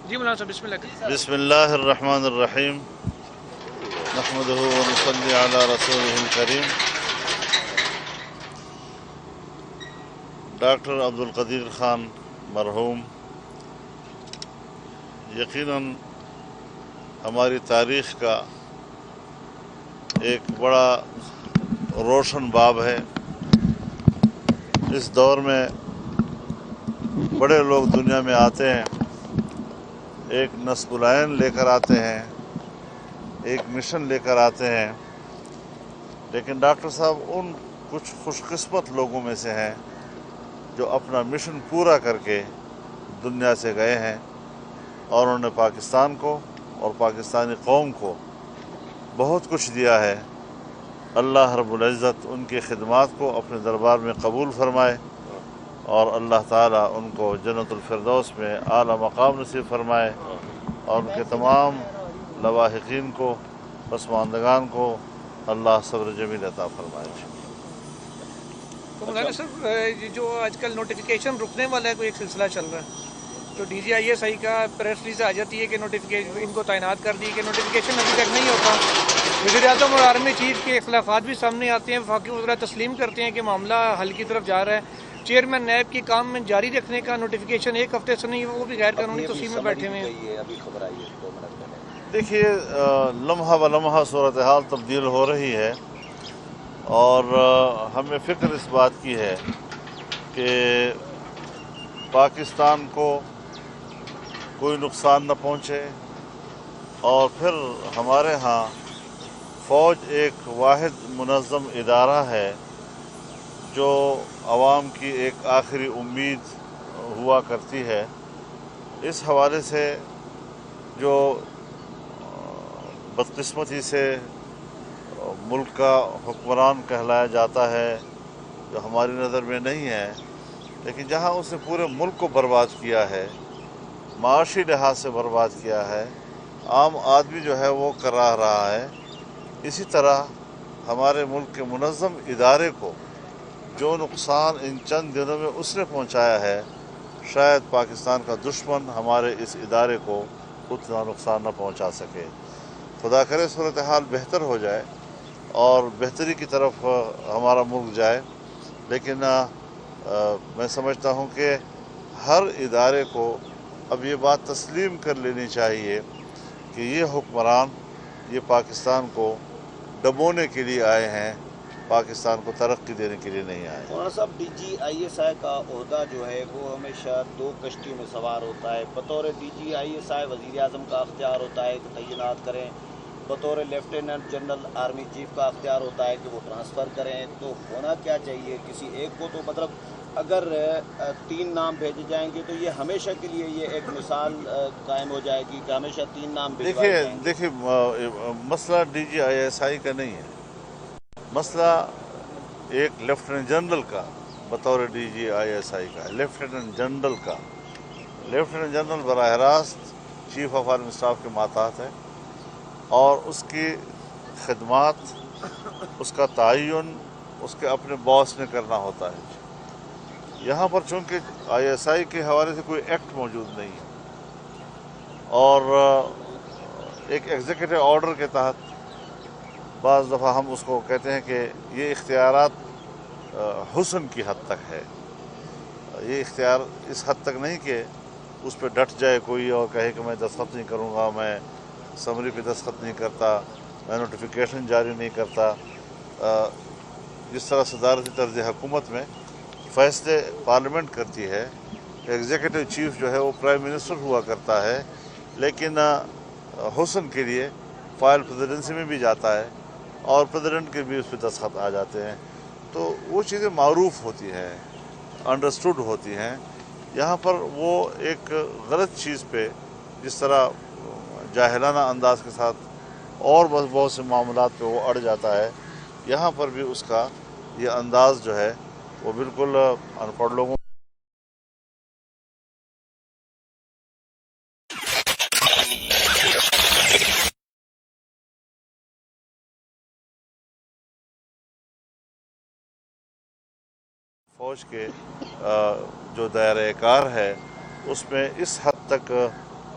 جی مولانا صاحب بسم اللہ. بسم اللہ الرحمن الرحیم نحمدہ ونصلی علی رسولہ الکریم. ڈاکٹر عبدالقدیر خان مرحوم یقیناً ہماری تاریخ کا ایک بڑا روشن باب ہے. اس دور میں بڑے لوگ دنیا میں آتے ہیں، ایک نصب العین لے کر آتے ہیں، ایک مشن لے کر آتے ہیں، لیکن ڈاکٹر صاحب ان کچھ خوش قسمت لوگوں میں سے ہیں جو اپنا مشن پورا کر کے دنیا سے گئے ہیں، اور انہوں نے پاکستان کو اور پاکستانی قوم کو بہت کچھ دیا ہے. اللہ رب العزت ان کی خدمات کو اپنے دربار میں قبول فرمائے، اور اللہ تعالیٰ ان کو جنت الفردوس میں اعلیٰ مقام نصیب فرمائے، اور ان کے تمام لواحقین کو، پسماندگان کو اللہ صبر جمیل عطا فرمائے. تو مولانا صاحب یہ جو آج کل نوٹیفیکیشن رکنے والا ہے، کوئی ایک سلسلہ چل رہا ہے، تو D G I S I کا پریس ریلیز آ جاتی ہے کہ نوٹیفیکیشن ان کو تعینات کر دی کہ نوٹیفیکیشن ابھی تک نہیں ہوتا. وزیر اعظم اور آرمی چیف کے اختلافات بھی سامنے آتے ہیں، وفاقی وزراء تسلیم کرتے ہیں کہ معاملہ حل کی طرف جا رہا ہے. چیئرمین نیب کی کام میں جاری رکھنے کا نوٹیفیکیشن ایک ہفتے سے نہیں، وہ بھی غیر قانونی توسیع میں بیٹھے ہوئے ہیں. دیکھیے لمحہ بہ لمحہ صورتحال تبدیل ہو رہی ہے، اور ہمیں فکر اس بات کی ہے کہ پاکستان کو کوئی نقصان نہ پہنچے، اور پھر ہمارے ہاں فوج ایک واحد منظم ادارہ ہے جو عوام کی ایک آخری امید ہوا کرتی ہے. اس حوالے سے جو بدقسمتی سے ملک کا حکمران کہلایا جاتا ہے، جو ہماری نظر میں نہیں ہے، لیکن جہاں اس نے پورے ملک کو برباد کیا ہے، معاشی لحاظ سے برباد کیا ہے، عام آدمی جو ہے وہ کرا رہا ہے، اسی طرح ہمارے ملک کے منظم ادارے کو جو نقصان ان چند دنوں میں اس نے پہنچایا ہے، شاید پاکستان کا دشمن ہمارے اس ادارے کو اتنا نقصان نہ پہنچا سکے. خدا کرے صورتحال بہتر ہو جائے اور بہتری کی طرف ہمارا ملک جائے، لیکن میں سمجھتا ہوں کہ ہر ادارے کو اب یہ بات تسلیم کر لینی چاہیے کہ یہ حکمران یہ پاکستان کو ڈبونے کے لیے آئے ہیں، پاکستان کو ترقی دینے کے لیے نہیں آئے. مولانا صاحب D G I S I کا عہدہ جو ہے وہ ہمیشہ دو کشتیوں میں سوار ہوتا ہے. بطور D G I S I وزیر اعظم کا اختیار ہوتا ہے کہ تعینات کریں، بطور لیفٹیننٹ جنرل آرمی چیف کا اختیار ہوتا ہے کہ وہ ٹرانسفر کریں. تو ہونا کیا چاہیے کسی ایک کو؟ تو مطلب اگر 3 نام بھیجے جائیں گے تو یہ ہمیشہ کے لیے یہ ایک مثال قائم ہو جائے گی کہ ہمیشہ 3 نام بھیجوائے جائیں گے. دیکھیے مسئلہ D G I S I کا نہیں ہے، مسئلہ ایک لیفٹیننٹ جنرل کا بطور D G I S I کا، لیفٹیننٹ جنرل کا. لیفٹیننٹ جنرل براہ راست چیف آف آرمی اسٹاف کے ماتحت ہے، اور اس کی خدمات، اس کا تعین اس کے اپنے باس نے کرنا ہوتا ہے. یہاں پر چونکہ آئی ایس آئی کے حوالے سے کوئی ایکٹ موجود نہیں ہے، اور ایک ایگزیکٹو آرڈر کے تحت بعض دفعہ ہم اس کو کہتے ہیں کہ یہ اختیارات حسن کی حد تک ہے. یہ اختیار اس حد تک نہیں کہ اس پہ ڈٹ جائے کوئی اور کہے کہ میں دستخط نہیں کروں گا، میں سمری پہ دستخط نہیں کرتا، میں نوٹیفیکیشن جاری نہیں کرتا. جس طرح صدارتی طرز حکومت میں فیصلے پارلیمنٹ کرتی ہے، ایگزیکٹو چیف جو ہے وہ پرائم منسٹر ہوا کرتا ہے، لیکن حسن کے لیے فائل پریزیڈنسی میں بھی جاتا ہے، اور پریزیڈنٹ کے بھی اس پہ دستخط آ جاتے ہیں. تو وہ چیزیں معروف ہوتی ہیں، انڈرسٹوڈ ہوتی ہیں. یہاں پر وہ ایک غلط چیز پہ جس طرح جاہلانہ انداز کے ساتھ اور بہت سے معاملات پہ وہ اڑ جاتا ہے، یہاں پر بھی اس کا یہ انداز جو ہے وہ بالکل ان پڑھ لوگوں فوج کے جو دائرہ کار ہے اس میں اس حد تک